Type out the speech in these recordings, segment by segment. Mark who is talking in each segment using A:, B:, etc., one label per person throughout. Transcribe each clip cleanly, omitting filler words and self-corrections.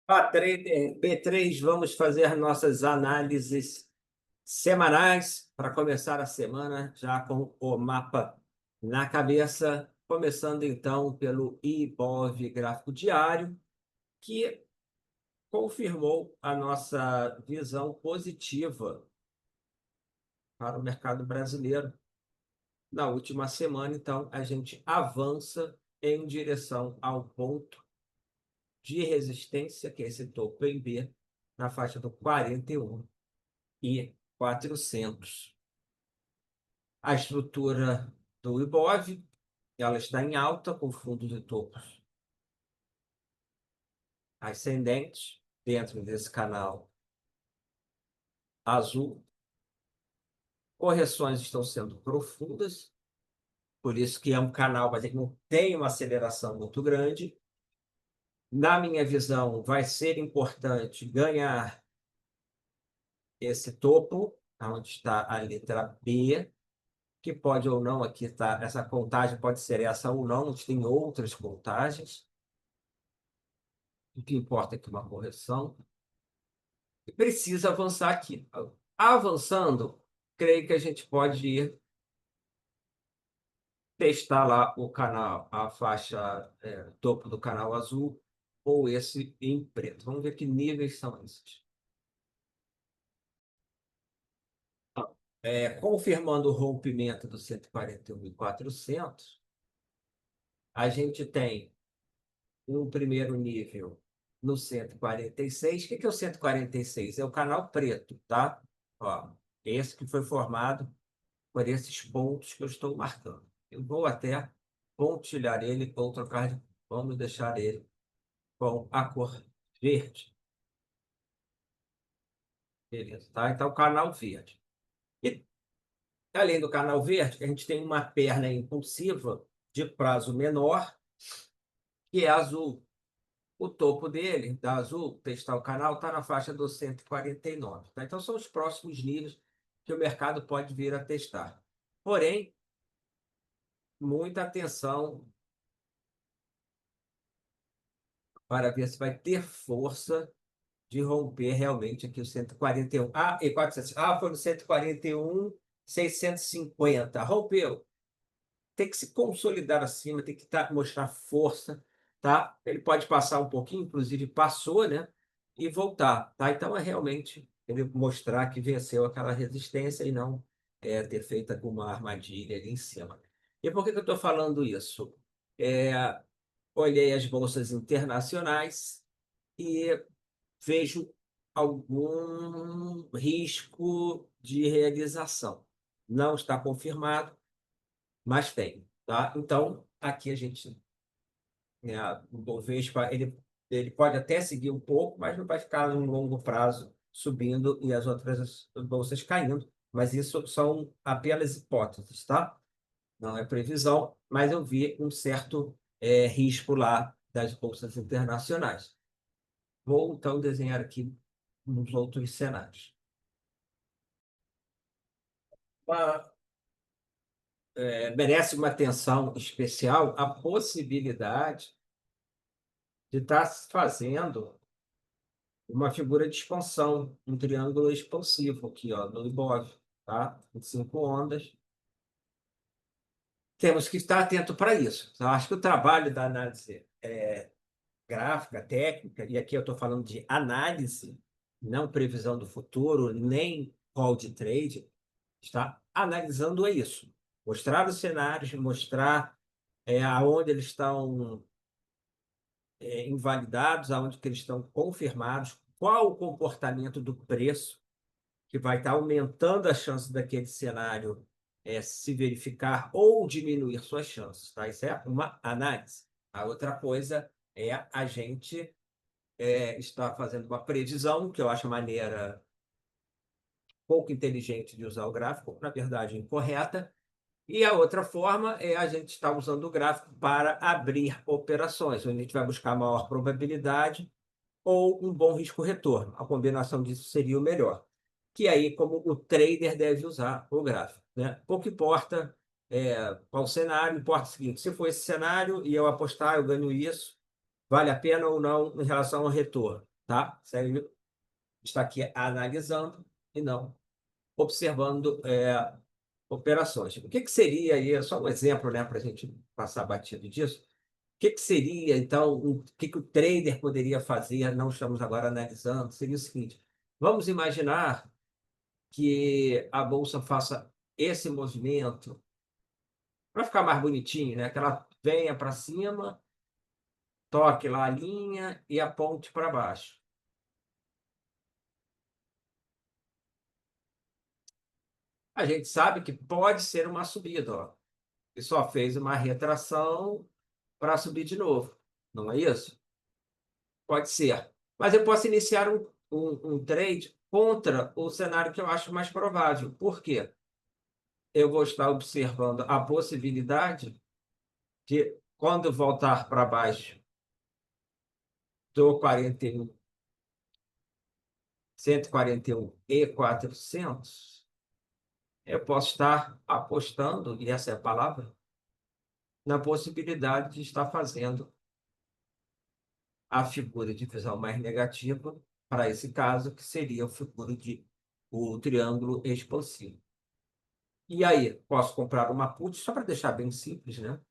A: Trader B3, vamos fazer nossas análises semanais para começar a semana já com o mapa na cabeça, começando então pelo Ibov gráfico diário, que confirmou a nossa visão positiva para o mercado brasileiro na última semana. Então, a gente avança em direção ao ponto de resistência, que é esse topo em B, na faixa do 41.400. A estrutura do Ibov, ela está em alta, com fundo de topos ascendentes, dentro desse canal azul. Correções estão sendo profundas, por isso que é um canal, mas ele não tem uma aceleração muito grande. Na minha visão, vai ser importante ganhar esse topo, onde está a letra B, que pode ou não, aqui está, essa contagem pode ser essa ou não, a gente tem outras contagens. O que importa é que uma correção e precisa avançar aqui. Avançando, creio que a gente pode ir testar lá o canal, a faixa topo do canal azul, ou esse em preto. Vamos ver que níveis são esses. Confirmando o rompimento do 141.400, a gente tem um primeiro nível no 146. O que é o 146? É o canal preto, tá? Ó, esse que foi formado por esses pontos que eu estou marcando. Eu vou até pontilhar ele ou trocar de... Vamos deixar ele com a cor verde. Beleza, tá? Então, canal verde. E, além do canal verde, a gente tem uma perna impulsiva de prazo menor, que é azul. O topo dele, da azul, testar o canal, está na faixa dos 149. Tá? Então, são os próximos níveis que o mercado pode vir a testar. Porém, muita atenção para ver se vai ter força de romper realmente aqui o 141. E 400. Foi no 141.650. Rompeu. Tem que se consolidar acima, tem que mostrar força, tá? Ele pode passar um pouquinho, inclusive passou, né? E voltar, tá? Então é realmente ele mostrar que venceu aquela resistência e não ter feito alguma armadilha ali em cima. E por que que eu estou falando isso? É, Olhei as bolsas internacionais e vejo algum risco de realização. Não está confirmado, mas tem, tá? Então, aqui a gente, né, o Bovespa, ele pode até seguir um pouco, mas não vai ficar no longo prazo subindo e as outras bolsas caindo. Mas isso são apenas hipóteses, tá? Não é previsão, mas eu vi um certo risco lá das bolsas internacionais. Vou então desenhar aqui uns outros cenários. Uma, Merece uma atenção especial a possibilidade de estar fazendo uma figura de expansão, um triângulo expansivo aqui, ó, no Ibov, tá? Em 5 ondas. Temos que estar atento para isso. Então, acho que o trabalho da análise gráfica, técnica, e aqui eu estou falando de análise, não previsão do futuro, nem call de trade, está analisando isso. Mostrar os cenários, mostrar aonde eles estão invalidados, aonde que eles estão confirmados, qual o comportamento do preço, que vai estar aumentando a chance daquele cenário se verificar ou diminuir suas chances. Tá? Isso é uma análise. A outra coisa é a gente estar fazendo uma previsão, que eu acho maneira pouco inteligente de usar o gráfico, na verdade incorreta, e a outra forma é a gente estar usando o gráfico para abrir operações, onde a gente vai buscar maior probabilidade ou um bom risco-retorno. A combinação disso seria o melhor. Que aí, como o trader deve usar o gráfico. Né? Pouco importa qual cenário, importa o seguinte: se for esse cenário e eu apostar, eu ganho isso, vale a pena ou não em relação ao retorno. tá? Você está aqui analisando e não observando operações. O que que seria aí, só um exemplo, né, para a gente passar batido disso, o que que seria, então, o que que o trader poderia fazer, não estamos agora analisando, seria o seguinte, vamos imaginar que a bolsa faça esse movimento, para ficar mais bonitinho, né, que ela venha para cima, toque lá a linha e aponte para baixo. A gente sabe que pode ser uma subida, ó, e só fez uma retração para subir de novo, não é isso? Pode ser. Mas eu posso iniciar um trade contra o cenário que eu acho mais provável. Por quê? Eu vou estar observando a possibilidade de, quando voltar para baixo do 41, 141 e 400, eu posso estar apostando, e essa é a palavra, na possibilidade de estar fazendo a figura de visão mais negativa para esse caso, que seria a figura de o triângulo expansivo. E aí, posso comprar uma put, só para deixar bem simples, né?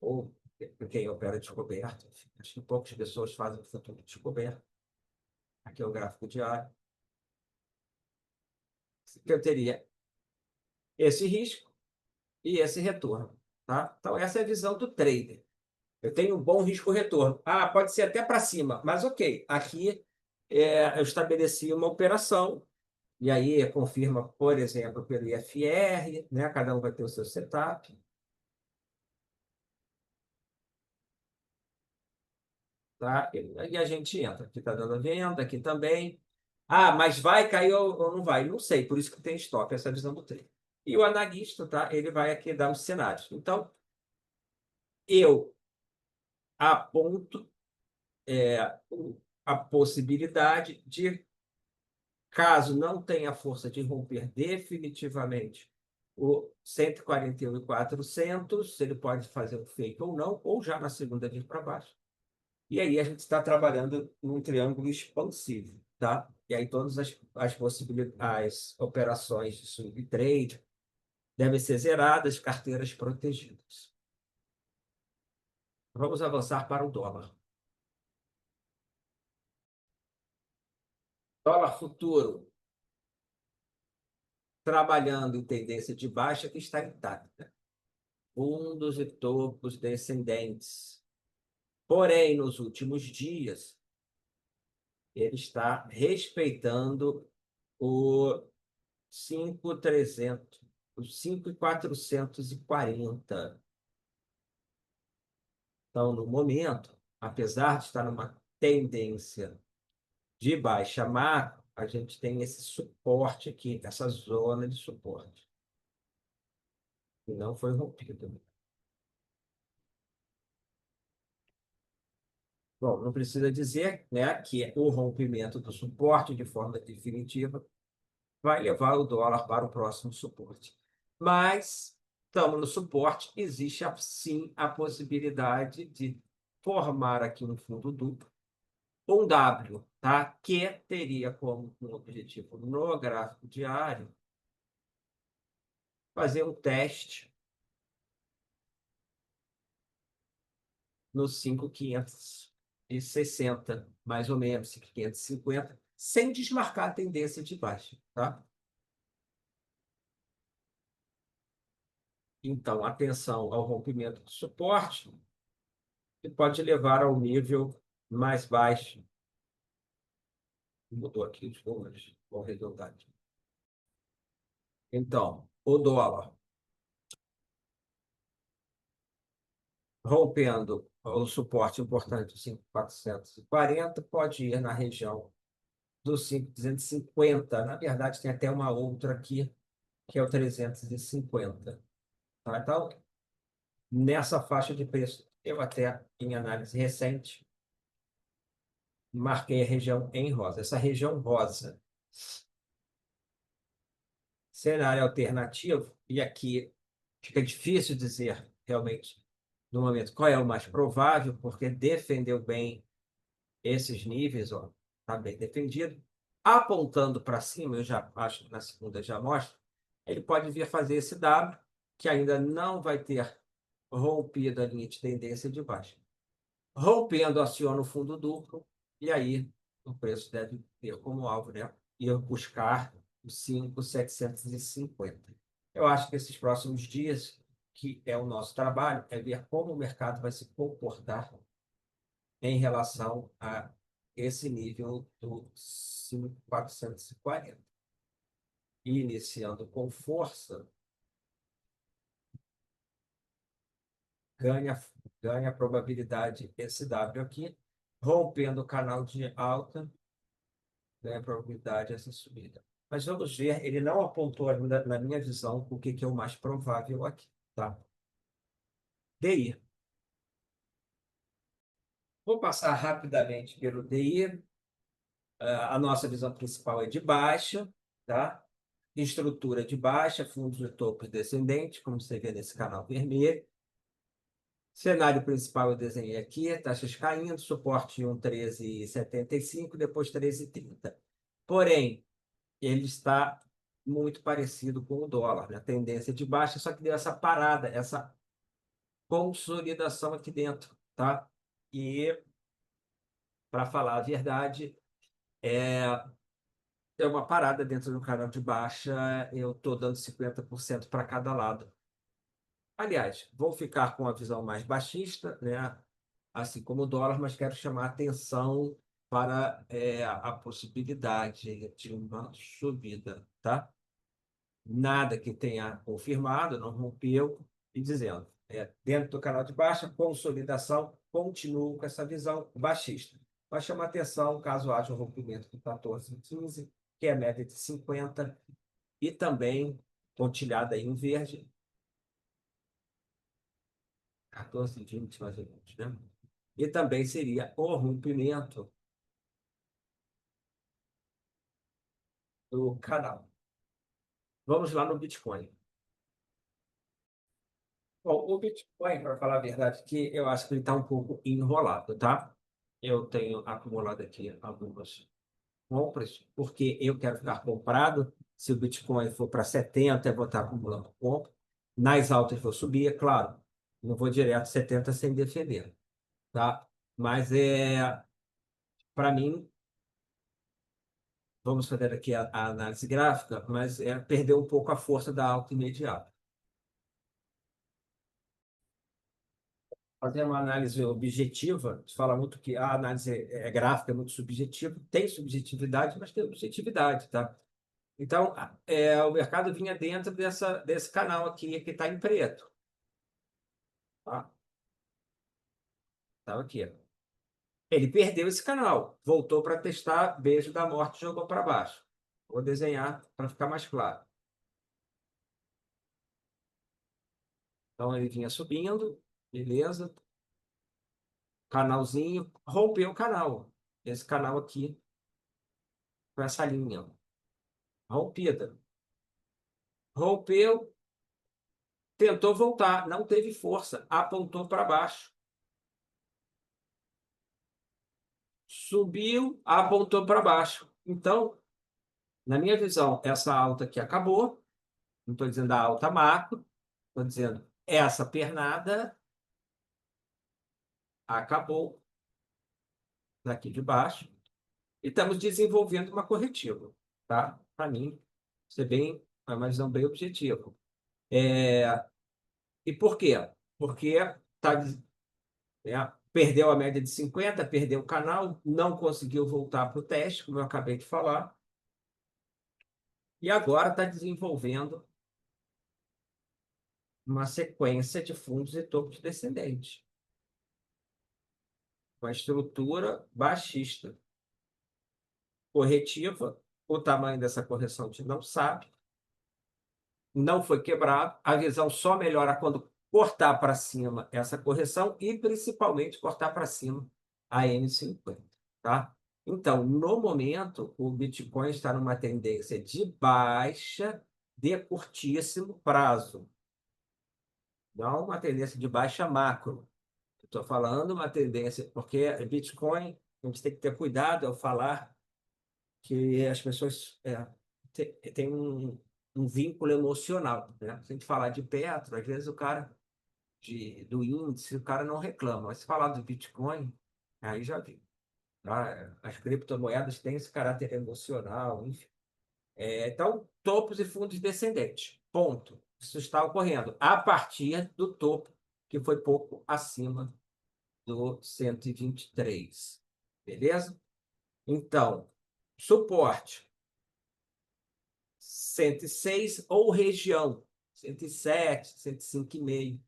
A: Ou para quem opera descoberto. Acho que poucas pessoas fazem futuro descoberto. Aqui é o gráfico diário. Que eu teria esse risco e esse retorno. Tá? Então, essa é a visão do trader. Eu tenho um bom risco-retorno. Ah, pode ser até para cima, mas ok. Aqui eu estabeleci uma operação, e aí confirma, por exemplo, pelo IFR, né? Cada um vai ter o seu setup. Tá? E a gente entra. Aqui está dando a venda, aqui também. Ah, mas vai cair ou não vai? Não sei, por isso que tem estoque, essa é a visão do trader. E o analista, tá? Ele vai aqui dar os cenários. Então, eu aponto a possibilidade de, caso não tenha força de romper definitivamente o 141.400, ele pode fazer um fake ou não, ou já na segunda vir para baixo. E aí a gente está trabalhando num triângulo expansivo, tá? E aí todas as possibilidades, as operações de swing trade devem ser zeradas, carteiras protegidas. Vamos avançar para o dólar. Dólar futuro, trabalhando em tendência de baixa que está intacta. Fundos e topos descendentes. Porém, nos últimos dias, ele está respeitando o 5.300, os 5.440. Então, no momento, apesar de estar numa tendência de baixa macro, a gente tem esse suporte aqui, essa zona de suporte, que não foi rompido. Bom, não precisa dizer, né, que o rompimento do suporte de forma definitiva vai levar o dólar para o próximo suporte. Mas estamos no suporte, existe sim a possibilidade de formar aqui um fundo duplo, um W, tá? Que teria como um objetivo no gráfico diário fazer um teste no 5.560, mais ou menos, 5.550, sem desmarcar a tendência de baixa, tá? Então, atenção ao rompimento do suporte, que pode levar ao nível mais baixo. Mudou aqui os números, vou arredondar aqui. Então, o dólar rompendo o suporte importante, 5.440, pode ir na região dos 5.250. Na verdade, tem até uma outra aqui, que é o 350. Tá? Então, nessa faixa de preço, eu até, em análise recente, marquei a região em rosa. Essa região rosa, cenário alternativo, e aqui fica difícil dizer realmente, no momento, qual é o mais provável, porque defendeu bem esses níveis, ó, tá bem defendido, apontando para cima, eu já acho que na segunda já mostra, ele pode vir fazer esse W, que ainda não vai ter rompido a linha de tendência de baixo. Rompendo, aciona o fundo duplo, e aí o preço deve ter como alvo, né, ir buscar os 5.750. Eu acho que esses próximos dias, que é o nosso trabalho, é ver como o mercado vai se comportar em relação a esse nível do 5.440. Iniciando com força, ganha, ganha a probabilidade esse W aqui, rompendo o canal de alta, ganha a probabilidade essa subida. Mas vamos ver, ele não apontou ainda, na minha visão, o que é o mais provável aqui, tá? DI. Vou passar rapidamente pelo DI. A nossa visão principal é de baixa, tá? Estrutura de baixa, fundos de topo descendente, como você vê nesse canal vermelho. Cenário principal eu desenhei aqui, taxas caindo, suporte 1,1375, depois 13,30. Porém, ele está muito parecido com o dólar, né? Tendência de baixa, só que deu essa parada, essa consolidação aqui dentro, tá? E, para falar a verdade, é uma parada dentro do canal de baixa, eu estou dando 50% para cada lado. Aliás, vou ficar com a visão mais baixista, né? Assim como o dólar, mas quero chamar a atenção para a possibilidade de uma subida, tá? Nada que tenha confirmado, não rompeu, e dizendo, dentro do canal de baixa, consolidação, continuo com essa visão baixista. Vai chamar atenção caso haja um rompimento do 14,15, que é a média de 50, e também pontilhada aí em verde, 14,20 mais ou menos, né? E também seria o rompimento do canal. Vamos lá no Bitcoin. Bom, o Bitcoin, para falar a verdade, que eu acho que ele está um pouco enrolado, tá? Eu tenho acumulado aqui algumas compras, porque eu quero ficar comprado. Se o Bitcoin for para 70, eu vou estar acumulando compra. Nas altas vou subir, é claro. Não vou direto 70 sem defender, tá? Mas para mim, vamos fazer aqui a análise gráfica, mas perdeu um pouco a força da alta imediata. Fazer uma análise objetiva, se fala muito que a análise gráfica é muito subjetiva, tem subjetividade, mas tem objetividade, tá? Então, o mercado vinha dentro desse canal aqui, que está em preto. Tá? Estava aqui. Ele perdeu esse canal, voltou para testar, beijo da morte, jogou para baixo. Vou desenhar para ficar mais claro. Então, ele vinha subindo, beleza, canalzinho, rompeu o canal. Esse canal aqui, com essa linha, rompida. Rompeu, tentou voltar, não teve força, apontou para baixo. Subiu, apontou para baixo. Então, na minha visão, essa alta aqui acabou. Não estou dizendo a alta macro, estou dizendo essa pernada acabou daqui de baixo. E estamos desenvolvendo uma corretiva, tá? Para mim, ser bem, uma visão bem objetiva. E por quê? Porque perdeu a média de 50, perdeu o canal, não conseguiu voltar para o teste, como eu acabei de falar, e agora está desenvolvendo uma sequência de fundos e topos descendentes, uma estrutura baixista. Corretiva, o tamanho dessa correção a gente não sabe, não foi quebrado, a visão só melhora quando cortar para cima essa correção e principalmente cortar para cima a M50, tá? Então, no momento, o Bitcoin está numa tendência de baixa de curtíssimo prazo, não uma tendência de baixa macro. Estou falando uma tendência, porque Bitcoin a gente tem que ter cuidado ao falar que as pessoas têm um vínculo emocional, né? Se a gente falar de Petro, às vezes o cara do índice, o cara não reclama. Mas se falar do Bitcoin, aí já viu. Tá? As criptomoedas têm esse caráter emocional, enfim. Então, topos e fundos descendentes. Ponto. Isso está ocorrendo a partir do topo, que foi pouco acima do 123. Beleza? Então, suporte 106 ou região 107, 105,5.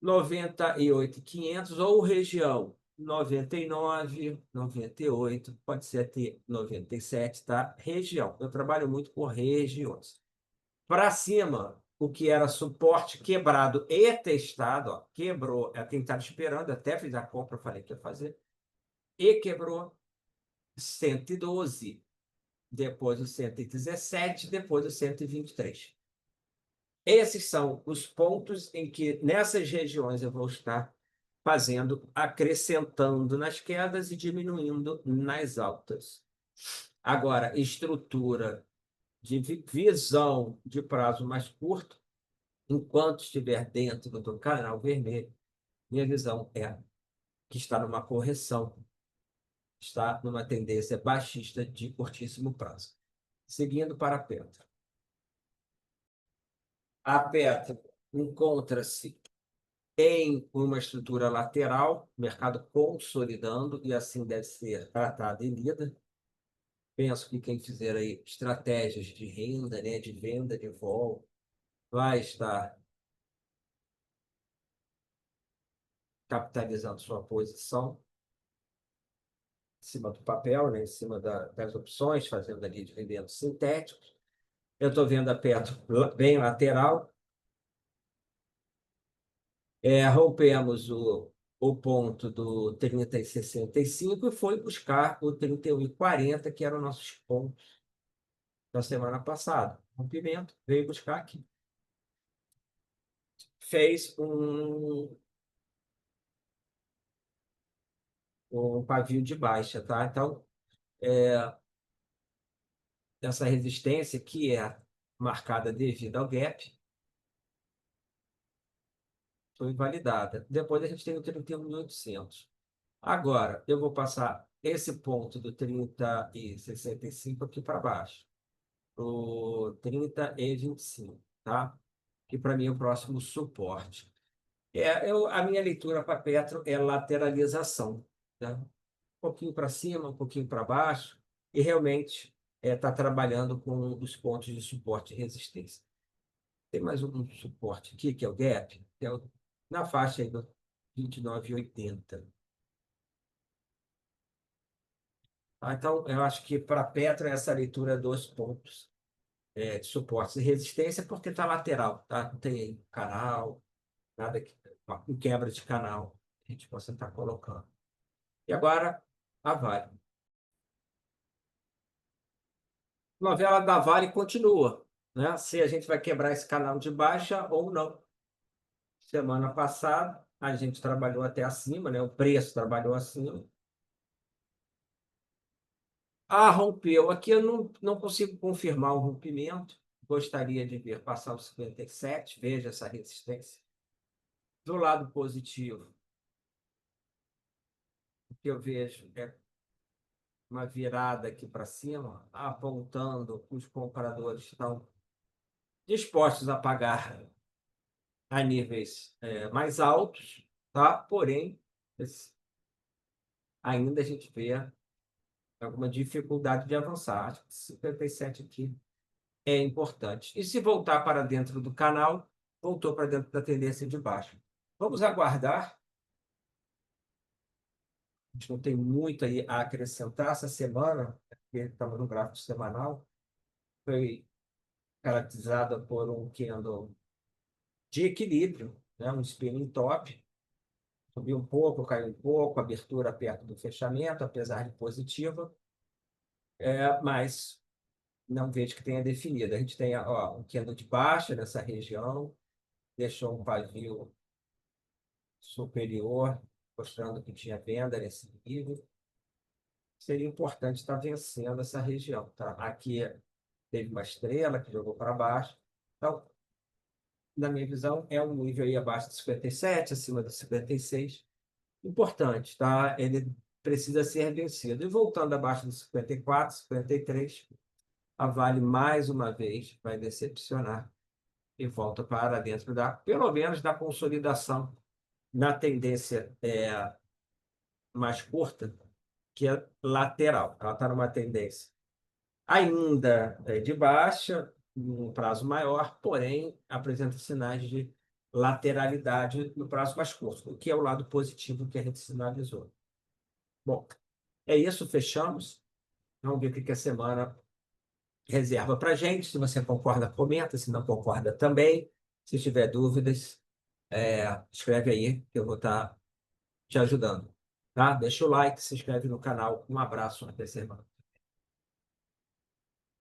A: 98,500 ou região 99, 98, pode ser até 97, tá? Região. Eu trabalho muito com regiões. Para cima, o que era suporte quebrado e testado, ó, quebrou, é quem estava esperando, até fiz a compra, falei que ia fazer, e quebrou 112, depois o 117, depois o 123. Esses são os pontos em que, nessas regiões, eu vou estar fazendo, acrescentando nas quedas e diminuindo nas altas. Agora, estrutura de visão de prazo mais curto, enquanto estiver dentro do canal vermelho, minha visão é que está numa correção, está numa tendência baixista de curtíssimo prazo. Seguindo para a Petro. A Petro encontra-se em uma estrutura lateral, mercado consolidando, e assim deve ser tratada e lida. Penso que quem fizer aí estratégias de renda, né, de venda de vol, vai estar capitalizando sua posição em cima do papel, né, em cima das opções, fazendo ali dividendos sintéticos. Eu estou vendo a Petro bem lateral. Rompemos o ponto do 30,65 e foi buscar o 31,40, que eram nossos pontos da semana passada. Rompimento, veio buscar aqui. Fez um pavio de baixa, tá? Então, essa resistência que é marcada devido ao gap foi validada. Depois a gente tem o 31.800. Agora, eu vou passar esse ponto do 30,65 aqui para baixo, o 30,25, tá? Que para mim é o próximo suporte. A minha leitura para Petro é lateralização, tá? Um pouquinho para cima, um pouquinho para baixo, e realmente está trabalhando com os pontos de suporte e resistência. Tem mais um suporte aqui, que é o gap, que é na faixa aí do 29,80. Tá? Então, eu acho que para Petro essa leitura é dois pontos de suporte e resistência, porque está lateral, tá? Não tem canal, nada que, com quebra de canal a gente possa estar colocando. E agora, a Vale. Novela da Vale continua, né? Se a gente vai quebrar esse canal de baixa ou não. Semana passada, a gente trabalhou até acima, né? O preço trabalhou acima. Rompeu. Aqui eu não consigo confirmar o rompimento. Gostaria de ver passar os 57. Veja essa resistência. Do lado positivo, o que eu vejo é uma virada aqui para cima, apontando que os compradores estão dispostos a pagar a níveis mais altos, tá? Porém, ainda a gente vê alguma dificuldade de avançar. Acho que 57 aqui é importante. E se voltar para dentro do canal, voltou para dentro da tendência de baixo. Vamos aguardar. A gente não tem muito aí a acrescentar essa semana, porque estamos no gráfico semanal. Foi caracterizada por um candle de equilíbrio, né? Um spinning top. Subiu um pouco, caiu um pouco, abertura perto do fechamento, apesar de positiva, mas não vejo que tenha definido. A gente tem um candle de baixa nessa região, deixou um pavio superior, mostrando que tinha venda nesse nível. Seria importante estar vencendo essa região, tá? Aqui teve uma estrela que jogou para baixo. Então, na minha visão, é um nível aí abaixo de 57, acima de 56. Importante, tá? Ele precisa ser vencido. E voltando abaixo de 54, 53, a Vale mais uma vez vai decepcionar e volta para dentro pelo menos da consolidação na tendência mais curta, que é lateral. Ela está numa tendência ainda de baixa, num prazo maior, porém apresenta sinais de lateralidade no prazo mais curto, o que é o lado positivo que a gente sinalizou. Bom, é isso, fechamos. Vamos ver o que a semana reserva para a gente. Se você concorda, comenta. Se não concorda, também. Se tiver dúvidas, escreve aí, que eu vou estar te ajudando. Tá? Deixa o like, se inscreve no canal. Um abraço, até semana.